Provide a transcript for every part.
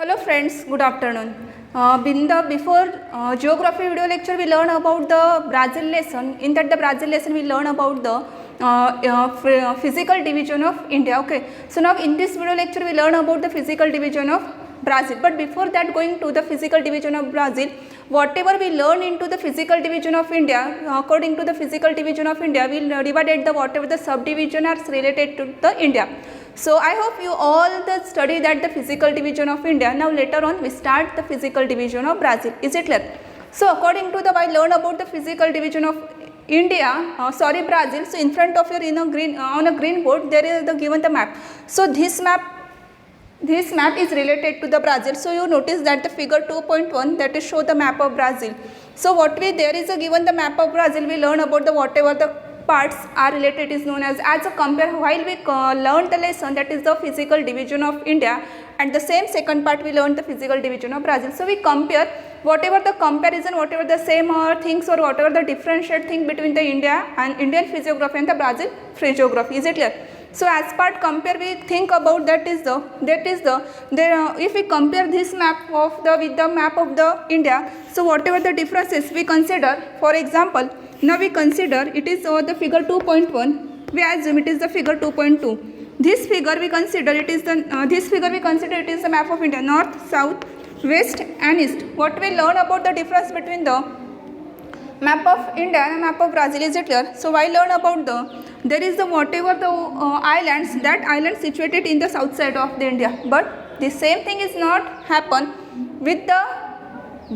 Hello friends, good afternoon. Before geography video lecture we learn about the Brazil lesson. In that the Brazil lesson we learn about the physical division of India. Okay. So now in this video lecture we learn about the physical division of Brazil. But before that going to the physical division of Brazil, whatever we learn into the physical division of India, according to the physical division of India, we will divided the whatever the subdivision are related to the India. So I hope you all the study that the physical division of India. Now later on we start the physical division of Brazil. Is it clear? So according to the I learn about the physical division of India, Brazil. So in front of your on a green board there is the given the map. So this map is related to the Brazil. So you notice that the figure 2.1 that is show the map of Brazil. So what we there is a given the map of Brazil, we learn about the whatever the parts are related is known as a compare. While we learn the lesson that is the physical division of India, and the same second part we learn the physical division of Brazil. So we compare whatever the comparison, whatever the same things or whatever the differentiate thing between the India and Indian physiography and the Brazil physiography. Is it clear? So as part compare we think about if we compare this map of the with the map of the India, so whatever the differences we consider, for example, now we consider it is the figure 2.1, we assume it is the figure 2.2. This figure we consider it is the map of India, north, south, west and east. What we learn about the difference between the map of India and map of Brazil, is it clear? So I learn about there is the whatever the islands, that island situated in the south side of the India, but the same thing is not happen with the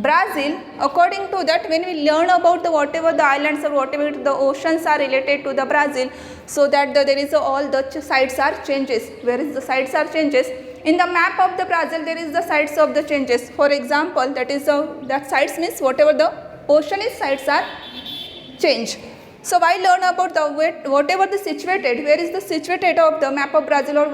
Brazil. According to that, when we learn about the whatever the islands or whatever the oceans are related to the Brazil, so that there is all the sides are changes. Where is the sides are changes? In the map of the Brazil, there is the sides of the changes. For example, that is that sides means whatever the ocean is, sides are change. So I learn about the whatever the situated, where is the situated of the map of Brazil, or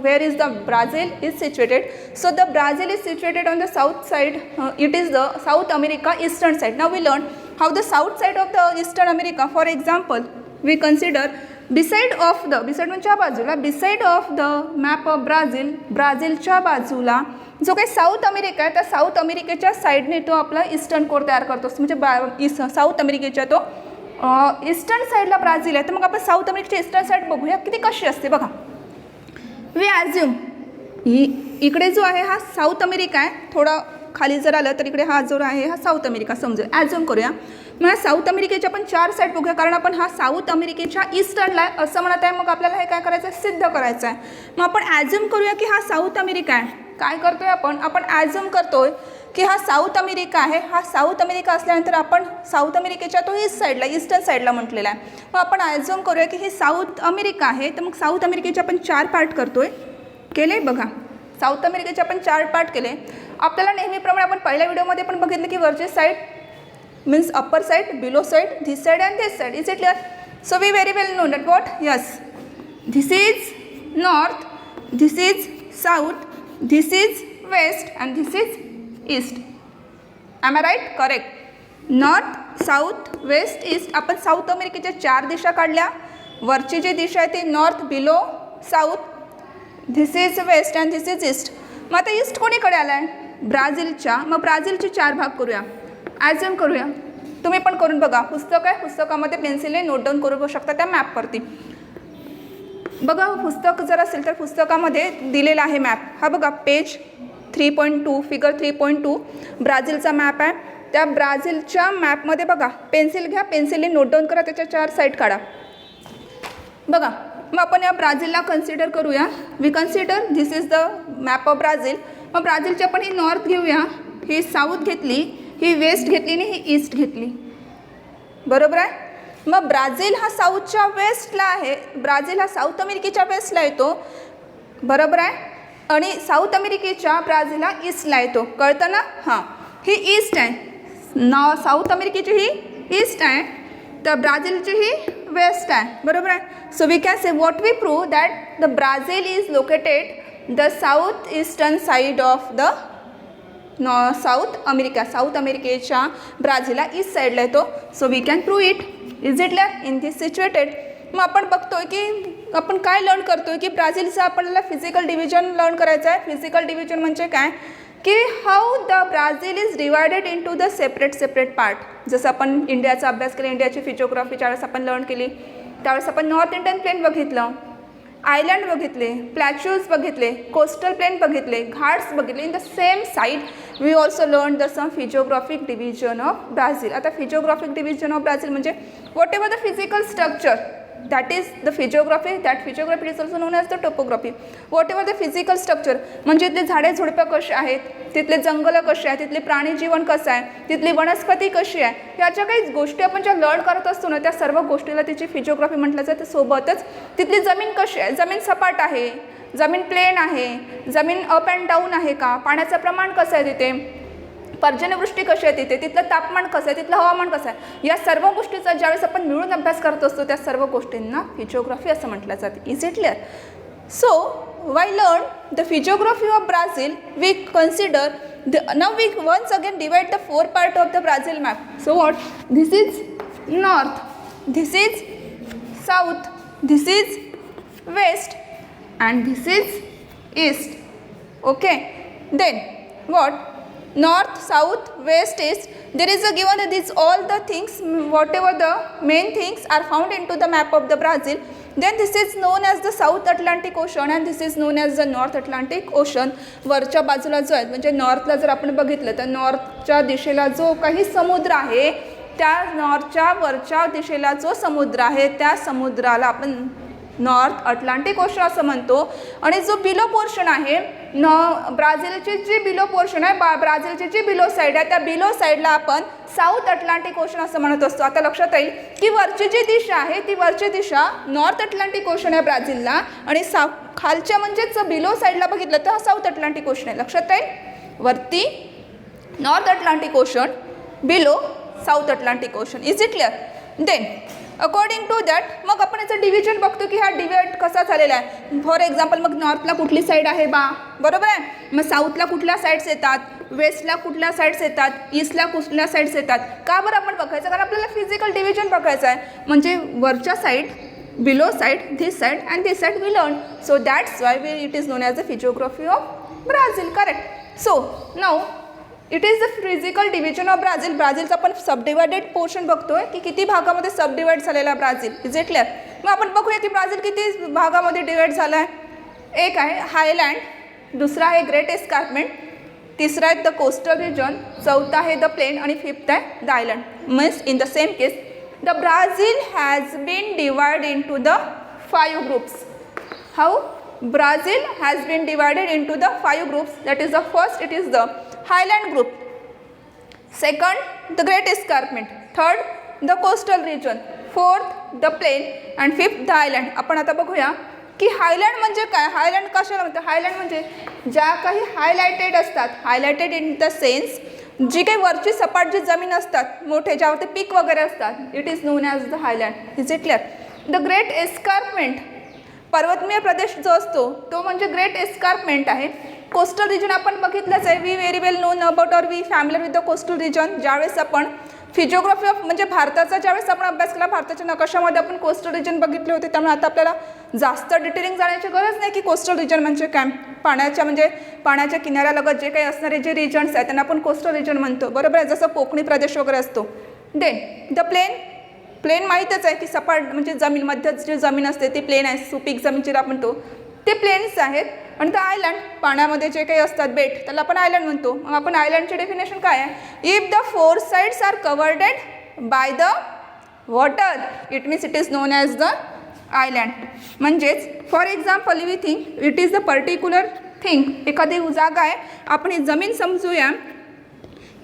where is the Brazil is situated. So the Brazil is situated on the south side, it is the South America eastern side. Now we learn how the south side of the eastern America, for example, we consider beside of the map of Brazil, Brazilच्या बाजूला जो काही south America आहे त्या south अमेरिकेच्या साईडने तो आपला eastern core तयार करतो. म्हणजे साऊथ अमेरिकेच्या तो ईस्टर्न साईडला ब्राझील आहे. तर मग आपण साऊथ अमेरिकेची ईस्टर्न साईड बघूया किती कशी असते बघा. वी ॲझ्युम इकडे जो आहे हा साऊथ अमेरिका आहे, थोडा खाली जर आलं तर इकडे हा जो आहे हा साऊथ अमेरिका समजू ॲझ्युम करूया. मग साऊथ अमेरिकेच्या आपण 4 साईड बघूया, कारण आपण हा साऊथ अमेरिकेच्या ईस्टर्नला आहे असं म्हणत आहे. मग आपल्याला हे काय करायचं आहे, सिद्ध करायचं आहे. मग आपण ॲझ्युम करूया की हा साऊथ अमेरिका आहे. काय करतोय आपण ॲझ्युम करतोय की हा साऊथ अमेरिका आहे. हा साऊथ अमेरिका असल्यानंतर आपण साऊथ अमेरिकेच्या तो ईस्ट साईडला ईस्टर्न साईडला म्हटलेला आहे. मग आपण ॲझ्युम करूया की हे साऊथ अमेरिका आहे. तर मग साऊथ अमेरिकेचे आपण 4 पार्ट करतोय, केले बघा. साऊथ अमेरिकेचे आपण 4 पार्ट केले. आपल्याला नेहमीप्रमाणे आपण पहिल्या व्हिडिओमध्ये पण बघितलं की वरचे side means upper side, below side, this side and this side. Is it clear? So we very well know that what, yes, this is north, this is south, this is west and this is east. Am I right? Correct. North, south, west, east. आपण south अमेरिकेच्या 4 दिशा काढल्या. वरची जी दिशा आहे ती north, below, south, this is west and this is east. मग आता ईस्ट कोणीकडे आला आहे, ब्राझीलच्या. मग ब्राझीलचे 4 भाग करूया, ॲझ्युम करूया. तुम्ही पण करून बघा. पुस्तक आहे, पुस्तकामध्ये पेन्सिलने नोट डाऊन करू शकता त्या मॅपवरती. बघा पुस्तक जर असेल तर पुस्तकामध्ये दिलेला आहे मॅप. हा बघा पेज 3.2 फिगर 3.2 ब्राझीलचा मॅप आहे. त्या ब्राझीलच्या मॅपमध्ये बघा पेन्सिल घ्या, पेन्सिलने नोट डाऊन करा, त्याच्या 4 साईड काढा बघा. मग आपण या ब्राझीलला कन्सिडर करूया. We consider this is the map of Brazil. मग ब्राझीलची आपण ही नॉर्थ घेऊया, ही साऊथ घेतली, ही वेस्ट घेतली आणि ही ईस्ट घेतली. बरोबर आहे. मग ब्राझील हा साऊथच्या वेस्टला आहे, ब्राझील हा साऊथ अमेरिकेच्या वेस्टला येतो. बरोबर आहे. आणि साऊथ अमेरिकेच्या ब्राझील हा ईस्टला येतो. कळतं ना? हां, ही ईस्ट आहे. साऊथ अमेरिकेची ही ईस्ट आहे, तर ब्राझीलची ही वेस्ट आहे. बरोबर आहे. So we can say what we prove that the Brazil is located the south eastern side of the South America. South अमेरिकेच्या ब्राझीलला ईस्ट साईडला येतो. So we can prove it. Is it clear? In this situated. मग आपण बघतोय की आपण काय लर्न करतोय की ब्राझीलचं आपल्याला फिजिकल डिव्हिजन लर्न करायचं आहे. फिजिकल डिव्हिजन म्हणजे काय की how the Brazil is divided into the separate part. जसं आपण इंडियाचा अभ्यास केला, इंडियाची फिजिओग्राफी ज्यावेळेस आपण लर्न केली त्यावेळेस आपण नॉर्थ इंडियन प्लेन बघितलं, आयलँड बघितले, प्लॅच्यूज बघितले, कोस्टल प्लेन बघितले, घाट्स बघितले. In the same side we also learn the some physiographic division of Brazil. आता फिजिओग्राफिक डिव्हिजन ऑफ ब्राझील म्हणजे whatever the physical structure that is the physiography, that physiography is also known as the topography. whatever the physical structure म्हणजे तिथले झाडे झुडपं कशी आहेत, तिथले जंगलं कशी आहेत, तिथले प्राणी जीवन कसं आहे, तिथली वनस्पती कशी आहे, ह्याच्या काही गोष्टी आपण ज्या लर्न करत असतो ना त्या सर्व गोष्टीला तिची फिजिओग्राफी म्हटलं जातं. सोबतच तिथली जमीन कशी आहे, जमीन सपाट आहे, जमीन प्लेन आहे, जमीन अप अँड डाऊन आहे का, पाण्याचं प्रमाण कसं आहे तिथे, पर्जन्यवृष्टी कशी आहे तिथे, तिथलं तापमान कसं आहे, तिथलं हवामान कसं आहे, या सर्व गोष्टीचा ज्यावेळेस आपण मिळून अभ्यास करत असतो त्या सर्व गोष्टींना फिजिओग्राफी असं म्हटलं जातं. Is it clear? So why learn the physiography of Brazil we consider now we once again divide the 4 part of the Brazil map. So what? This is north, this is south, this is west and this is east. Okay, then what? North, south, west, east. There is a given that these all the things, whatever the main things are found into the map of the Brazil. Then this is known as the South Atlantic Ocean and this is known as the North Atlantic Ocean. वरच्या बाजूला जो आहे म्हणजे नॉर्थला जर आपण बघितलं तर नॉर्थच्या दिशेला जो काही समुद्र आहे त्या नॉर्थच्या वरच्या दिशेला जो समुद्र आहे त्या समुद्राला आपण नॉर्थ अटलांटिक ओशन असं म्हणतो. आणि जो बिलो पोर्शन आहे ब्राझीलची जी बिलो पोर्शन आहे, ब्राझीलची जी बिलो साईड आहे त्या बिलो साईडला आपण साऊथ अटलांटिक ओशन असं म्हणत असतो. आता लक्षात येईल की वरची जी दिशा आहे ती वरची दिशा नॉर्थ अटलांटिक ओशन आहे ब्राझीलला आणि खालच्या म्हणजेच बिलो साईडला बघितलं तर साऊथ अटलांटिक ओशन आहे. लक्षात येईल वरती North Atlantic Ocean, below South Atlantic Ocean. Is it clear? Then according to that मग आपण याचं डिव्हिजन बघतो की हा डिवाइड कसा झालेला आहे. फॉर एक्झाम्पल मग नॉर्थला कुठली साईड आहे बा, बरोबर आहे, मग साऊथला कुठल्या साईड्स येतात, वेस्टला कुठल्या साईड्स येतात, ईस्टला कुठल्या साईड्स येतात. का बरं आपण बघायचं? कारण आपल्याला फिजिकल डिव्हिजन बघायचं आहे. म्हणजे वरच्या side, below side, this side and this side we learn. So that's why it is known as the physiography of Brazil. Correct. So now it is the physical division of Brazil. ब्राझीलचा आपण subdivided portion बघतोय की किती भागामध्ये सबडिवाइड झालेला आहे Brazil. Is it clear? मग आपण बघूया की ब्राझील किती भागामध्ये डिवाइड झाला आहे. एक आहे हायलँड, दुसरा आहे ग्रेट एस्कार्पमेंट, तिसरा आहे द कोस्टल रिजन, चौथा आहे द प्लेन आणि फिफ्थ आहे the island. Means in the same case the Brazil has been divide into the 5 groups. How? Brazil has been divided into the 5 groups. That is the first, it is the highland group, second the great escarpment, third the coastal region, fourth the plain and fifth the island. आपण आता बघूया की Highland म्हणजे काय. Highland कशाला म्हणतात? Highland म्हणजे ज्या काही हायलाइटेड असतात, हायलाइटेड इन द सेन्स जी काही वरची सपाट जी जमीन असतात मोठे ज्यावरती पीक वगैरे असतात, it is known as the highland. Is it clear? The great escarpment पर्वतमय प्रदेश जो असतो तो म्हणजे ग्रेट एस्कार्पमेंट आहे. कोस्टल रिजन आपण बघितलंच आहे. We very well known about or we familiar with the coastal region. ज्यावेळेस आपण फिजिओग्राफी ऑफ म्हणजे भारताचा ज्यावेळेस आपण अभ्यास केला भारताच्या नकाशामध्ये आपण कोस्टल रिजन बघितले होते. त्यामुळे आता आपल्याला जास्त डिटेलिंग जाण्याची गरज नाही की कोस्टल रिजन म्हणजे काय. पाण्याच्या म्हणजे पाण्याच्या किनाऱ्यालगत जे काही असणारे जे रिजन्स आहेत त्यांना आपण कोस्टल रिजन म्हणतो, बरोबर आहे, जसं कोकणी प्रदेश वगैरे असतो. Then the plain. प्लेन माहीतच आहे की सपाट म्हणजे जमीन मध्य जी जमीन असते ती प्लेन आहे, सुपीक जमीन जिला म्हणतो ते प्लेन्स आहेत. आणि द आयलँड पाण्यामध्ये जे काही असतात बेट त्याला आपण आयलँड म्हणतो. मग आपण आयलँडचे डेफिनेशन काय आहे? If the 4 sides are covered by the water it means it is known as the island. म्हणजेच for example we think it is the particular thing, एखादी जागा आहे, आपण ही जमीन समजूया.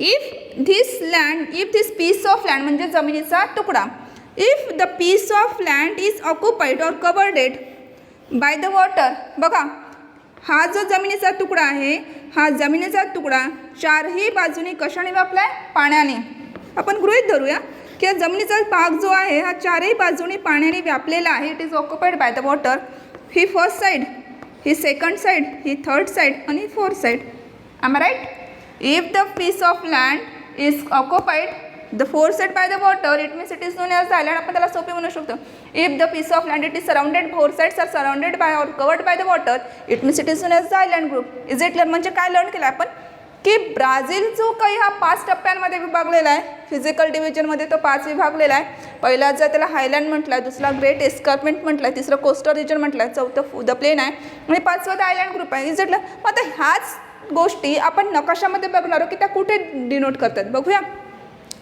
If this piece of land म्हणजे जमिनीचा तुकडा, if the piece of land is occupied or covered by the water. बघा हा जो जमिनीचा तुकडा आहे, हा जमिनीचा तुकडा चारही बाजूने कशाने व्यापला आहे? पाण्याने. आपण गृहीत धरूया की जमिनीचा भाग जो आहे हा चारही बाजूने पाण्याने व्यापलेला आहे. It is occupied by the water. ही फर्स्ट साईड, ही सेकंड साईड, ही थर्ड साईड आणि fourth side. Am I right? If the piece of land is occupied the fourth side by the water, it means it is known as the island. आपण त्याला सोपे म्हणू शकतो. If the piece of land it is surrounded, four sides are surrounded by or covered by the water, it means it is known as the island group. Is it clear? म्हणजे काय learn केलं आपण की Brazil जो काही हा 5 टप्प्यांमध्ये विभागलेला आहे, फिजिकल डिव्हिजनमध्ये तो 5 विभागलेला आहे. पहिला जर त्याला हायलँड म्हटलं आहे, दुसरा ग्रेट एस्कार्पमेंट म्हटलं आहे, तिसरं कोस्टल रिजन म्हटलं आहे, चौथं द प्लेन आहे आणि पाचवं द आयलँड ग्रुप आहे. इजटलं मग आता ह्याच गोष्टी आपण नकाशामध्ये बघणार आहोत की त्या कुठे डिनोट करतात. बघूया,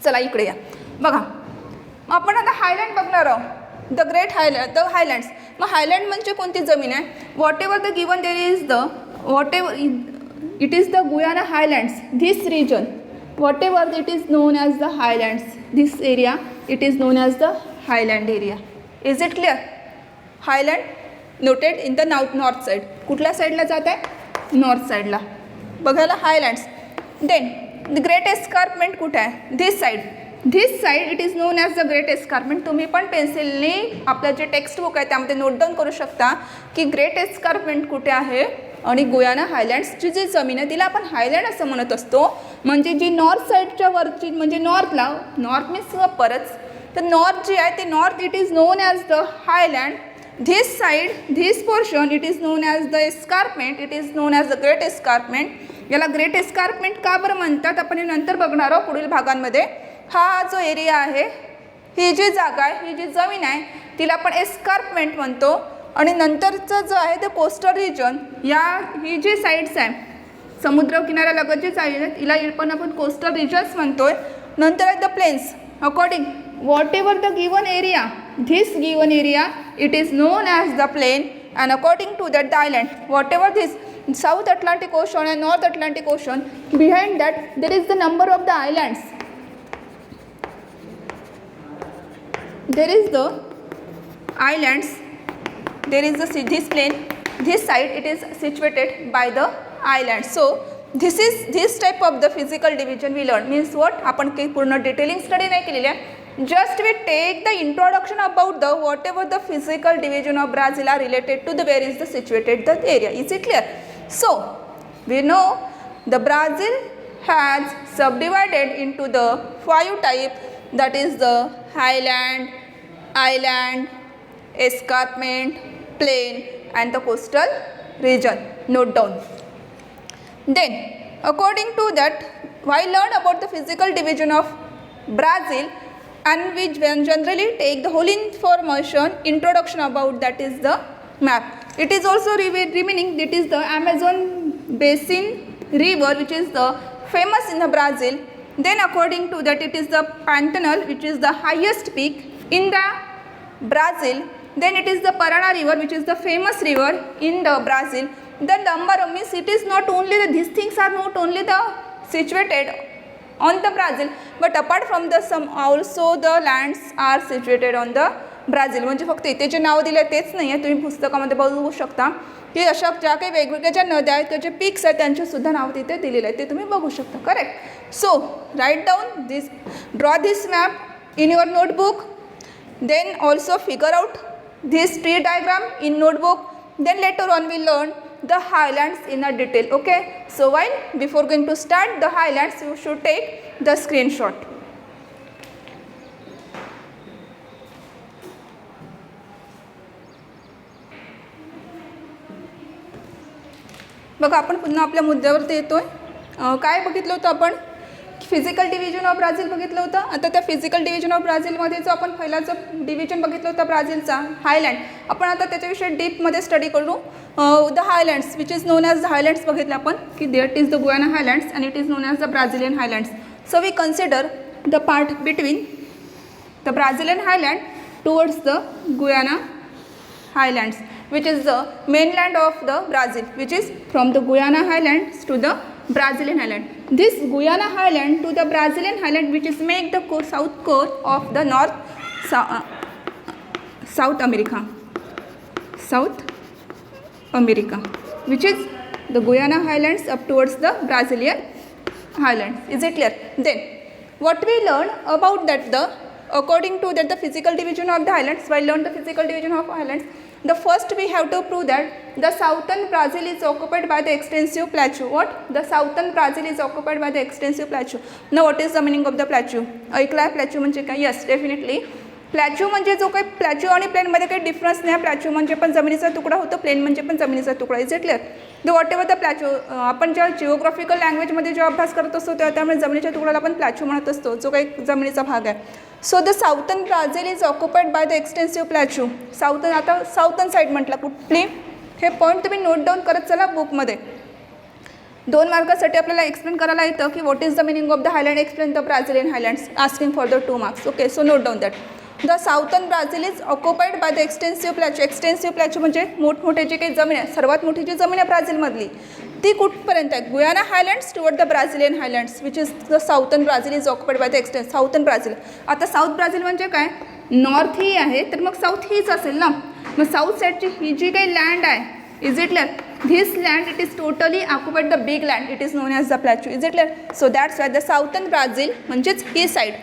चला इकडे या. बघा, आपण आता हायलँड बघणार आहोत, the great Highland, the highlands. मग हायलँड म्हणजे कोणती जमीन आहे? What ever the given there is the what ever it is the Guyana Highlands, this region, whatever it is known as the highlands, this area it is known as the highland area. Is it clear? Highland noted in the north side. कुठल्या साईडला जात आहे? North साईडला. बघायला हायलँड्स. Then the great escarpment कुठे आहे? This side. This side it is known as the great escarpment. तुम्ही पण पेन्सिलने आपलं जे टेक्स्ट बुक आहे त्यामध्ये नोट डाऊन करू शकता की ग्रेट एस्कार्पमेंट कुठे आहे. आणि गुयाना हायलँड्सची जी जमीन आहे तिला आपण हायलँड असं म्हणत असतो. म्हणजे जी नॉर्थ साईडच्या वरची, म्हणजे नॉर्थला, नॉर्थ मीन्स परच, तर नॉर्थ जी आहे ती north it is known as the Highland. This side, this portion it is known as the escarpment, it is known as the great escarpment. याला ग्रेट एस्कार्पमेंट का बरं म्हणतात आपण हे नंतर बघणार आहोत पुढील भागांमध्ये. हा जो एरिया आहे, ही जी जागा आहे, ही जी जमीन आहे तिला आपण एस्कार्पमेंट म्हणतो. आणि नंतरचं जो आहे ते कोस्टल रिजन, ही जी साईड्स आहे समुद्र किनाऱ्यालगत जी साईड आहेत हिला पण आपण कोस्टल रिजन्स म्हणतोय. नंतर आहे the plains. According whatever the given area, this given area it is known as the plain and according to that the island. Whatever this South Atlantic Ocean and North Atlantic Ocean, behind that there is the number of the islands. There is the islands, there is this plane, this side it is situated by the island. So this type of the physical division we learn. Means what? आपण काही पूर्ण detailing study नाही केलेली आहे. Just we take the introduction about the whatever the physical division of Brazil are related to the where is the situated the area. Is it clear? So we know the Brazil has subdivided into the 5 type, that is the highland, island, escarpment, plain and the coastal region. Note down. Then according to that, why learn about the physical division of Brazil, and we generally take the whole information introduction about that is the map. It is also remaining, that is the Amazon basin river which is the famous in the Brazil. Then according to that it is the Pantanal which is the highest peak in the Brazil. Then it is the Parana river which is the famous river in the Brazil. The number of means it is not only the, these things are not only the situated on the Brazil, but apart from the some also the lands are situated on the Brazil. म्हणजे फक्त इथे जे नाव दिले तेच नाही आहे, तुम्ही पुस्तकामध्ये बघू शकता की अशा ज्या काही वेगवेगळ्या ज्या नद्या आहेत त्याचे पिक्स आहेत त्यांचे सुद्धा नाव तिथे दिलेले आहे, ते तुम्ही बघू शकता. Correct. So write down this, draw this map in your notebook. Then also figure out this tree diagram in notebook. Then later on we learn the highlands in a detail. Okay. So while before going to start the highlands, you should take the screenshot. बघा, आपण पुन्हा आपल्या मुद्द्यावरती येतोय. काय बघितलं होतं आपण? Physical division of Brazil बघितलं होतं. आता त्या फिजिकल डिव्हिजन ऑफ ब्राझीलमध्ये जो आपण पहिला जो डिव्हिजन बघितलं होतं ब्राझीलचा, हायलँड, आपण आता त्याच्याविषयी डीपमध्ये स्टडी करू. The highlands which is known as the highlands बघितलं आपण की that is the Guyana highlands and it is known as the Brazilian highlands. So we consider the part between the Brazilian highland towards the Guyana highlands which is the mainland of the Brazil, which is from the Guyana highlands to the Brazilian highland. This Guyana highland to the Brazilian highland which is make the south core of the South America, which is the Guyana highlands up towards the Brazilian highlands. Is it clear? Then what we learn about that, the according to that the physical division of the highlands, while learn the physical division of highlands, the first we have to prove that the southern Brazil is occupied by the extensive plateau. What? The southern Brazil is occupied by the extensive plateau. Now what is the meaning of the plateau? ऐकला आहे plateau म्हणजे काय? Yes, definitely. प्लॅच्यू म्हणजे जो काही प्लॅच्यू आणि प्लेनमध्ये काही डिफरन्स नाही. प्लॅच्यू म्हणजे पण जमिनीचा तुकडा होतो, प्लेन म्हणजे पण जमिनीचा तुकडा. Is it clear? The whatever the plateau, आपण जेव्हा जिओग्राफिकल लँग्वेजमध्ये जेव्हा अभ्यास करत असतो तेव्हा त्यामुळे जमिनीच्या तुकड्याला आपण प्लॅच्यू म्हणत असतो, जो काही जमिनीचा भाग आहे. So the southern Brazil is occupied by the extensive plateau. Southern, आता साऊथर्न साईड म्हटलं कुठली, हे पॉईंट तुम्ही नोट डाऊन करत चला बुकमध्ये. 2 मार्कासाठी आपल्याला एक्सप्लेन करायला येतं की what is the meaning of the highland, explain the Brazilian highlands, asking for the 2 marks. Okay, so note down that. The southern Brazil is occupied by the extensive plateau. Extensive plateau म्हणजे मोठमोठे जे काही जमीन आहे, सर्वात मोठी जी जमीन आहे ब्राझीलमधली ती कुठपर्यंत आहे? Guyana highlands toward the Brazilian highlands which is the southern Brazil is occupied by the extensive. Southern Brazil, आता साऊथ ब्राझील म्हणजे काय? नॉर्थ ही आहे, तर मग साऊथ हीच असेल ना. मग साऊथ साईडची ही जी काही लँड आहे, is it clear? This land, it is totally occupied the big land. It is known as the plateau. Is it clear? So that's why the southern Brazil, म्हणजेच ही side,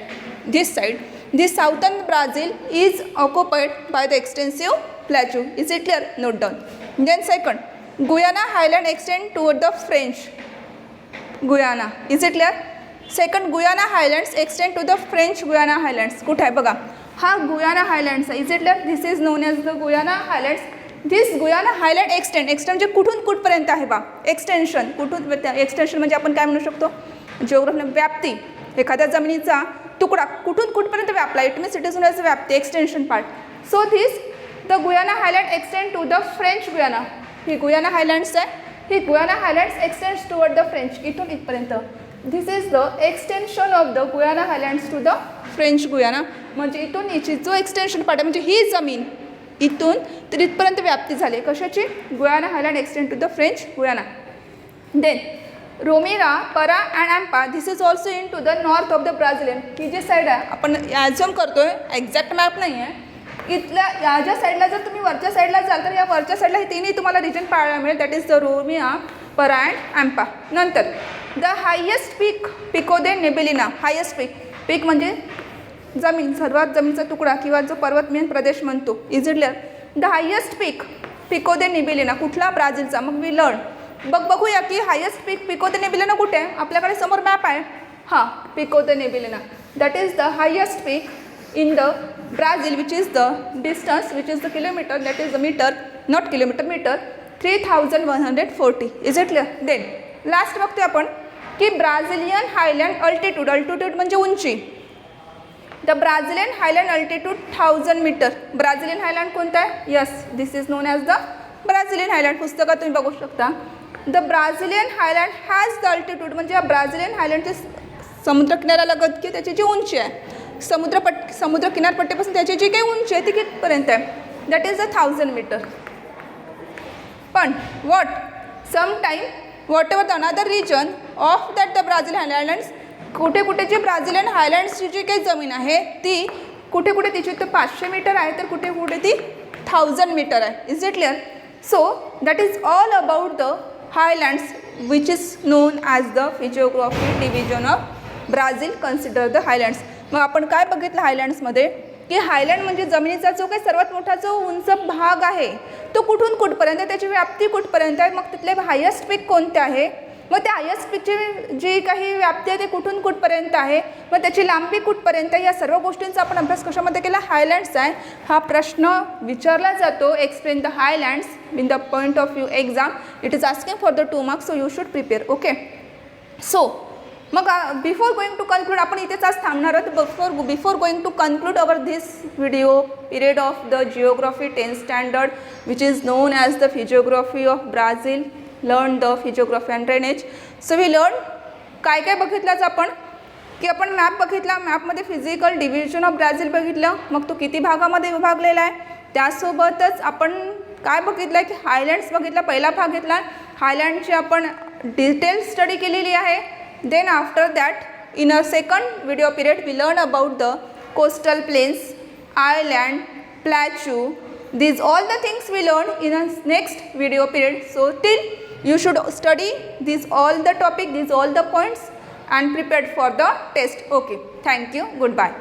this side, this southern Brazil is occupied by the extensive plateau. Is it clear? Note down. Then second, Guyana Highland extend toward the French Guyana. Is it clear? Second, Guyana Highlands extend to the French Guyana Highlands. कुठे आहे बघा, हा Guyana Highlands आहे. Is it clear? This is known as the Guyana Highlands. This Guyana highland extend म्हणजे कुठून कुठपर्यंत आहे बा? एक्सटेन्शन. कुठून एक्सटेन्शन म्हणजे आपण काय म्हणू शकतो जिओग्राफी, व्याप्ती. एखाद्या जमिनीचा तुकडा कुठून कुठपर्यंत व्यापला, it means it is known as व्याप्ती, extension part. So this the Guyana highland extend to the French Guyana. ही गुयाना हायलँड्स आहे, ही Guyana highlands extends toward the French, इथून इथपर्यंत. This is the extension of the Guyana highlands to the French Guyana. म्हणजे इथून याची जो extension part आहे, म्हणजे ही जमीन इथून तर इथपर्यंत व्याप्ती झाली. कशाची? Guyana highland extend to the French Guyana. Then Roraima, Para and Amapa, this is also in to the north of the Brazilian. ही जी साईड आहे, आपण ॲझ्युम करतोय, एक्झॅक्ट मॅप नाही आहे, इथल्या या ज्या साईडला जर तुम्ही वरच्या साईडला जाल तर या वरच्या साईडला हे तिन्ही तुम्हाला रिजन पाहायला मिळेल. That is the रोमिरा, Para and Amapa. नंतर the highest peak, Pico de Neblina. Highest peak, peak म्हणजे जमीन, सर्वात जमीनचा तुकडा किंवा जो पर्वतमेय प्रदेश म्हणतो. Is it clear? The highest peak, Pico de Neblina. कुठला? ब्राझीलचा. मग वी लर्न, बघूया की हायेस्ट पीक पिको दे नेबेलिना कुठे आहे. आपल्याकडे समोर मॅप आहे, हां, Pico de Neblina. That is the highest peak in the Brazil which is the distance, which is the kilometer, that is the meter, not kilometer, meter, 3140. Is it clear? Then last बघतोय आपण की Brazilian highland altitude. Altitude म्हणजे उंची. The Brazilian highland altitude 1000 meter. Brazilian highland कोणता आहे? Yes, this is known as the Brazilian highland. पुस्तकात तुम्ही बघू शकता. The Brazilian Highland has the altitude म्हणजे ब्राझिलियन हायलँडचे समुद्र किनाऱ्यालगत की त्याची जी उंची आहे, समुद्र किनारपट्टीपासून त्याची जी काही उंची आहे ती कितपर्यंत आहे? That is the 1000 meter. पण what sometime whatever the another region of that the Brazilian highlands, कुठे कुठे जी ब्राझिलियन हायलँड्सची जी काही जमीन आहे ती कुठे कुठे तिची तर 500 मीटर आहे, तर कुठे कुठे ती 1000 मीटर आहे. Is it clear? So that is all about the highlands which is known as the physiography division of Brazil. Consider the highlands. मग आपण काय बघितलं हायलँड्समध्ये की हायलँड म्हणजे जमिनीचा जो काही सर्वात मोठा जो उंच भाग आहे तो कुठून कुठपर्यंत, त्याची व्याप्ती कुठपर्यंत आहे, मग तिथले हायेस्ट पीक कोणते आहे, मग त्या हायेस्ट पीकची जी काही व्याप्ती आहे ते कुठून कुठपर्यंत आहे, मग त्याची लांबी कुठपर्यंत आहे, या सर्व गोष्टींचा आपण अभ्यास कशामध्ये केला? हायलँड्स आहे. हा प्रश्न विचारला जातो, explain the highlands in the point of view exam. It is asking for the 2 marks, so you should prepare. Okay, so मग बिफोर गोईंग टू कन्क्लूड, आपण इथेच आज थांबणार आहोत. Before going to conclude our this video period of the geography 10th standard which is known as the physiography of Brazil. Learn the physiography and drainage. So we learn काय काय बघितलंच आपण की आपण मॅप बघितला, मॅपमध्ये फिजिकल डिव्हिजन ऑफ ब्राझील बघितलं, मग तो किती भागामध्ये विभागलेला आहे. त्यासोबतच आपण काय बघितलं की हायलँड्स बघितला, पहिला भाग घेतला. हायलँडची आपण डिटेल स्टडी केलेली आहे. Then after that, in a second video period, we learn about the coastal plains, island, plateau. These all the things we learn in a next video period. So till you should study these all the topic, these all the points and prepared for the test. Okay, thank you. Goodbye.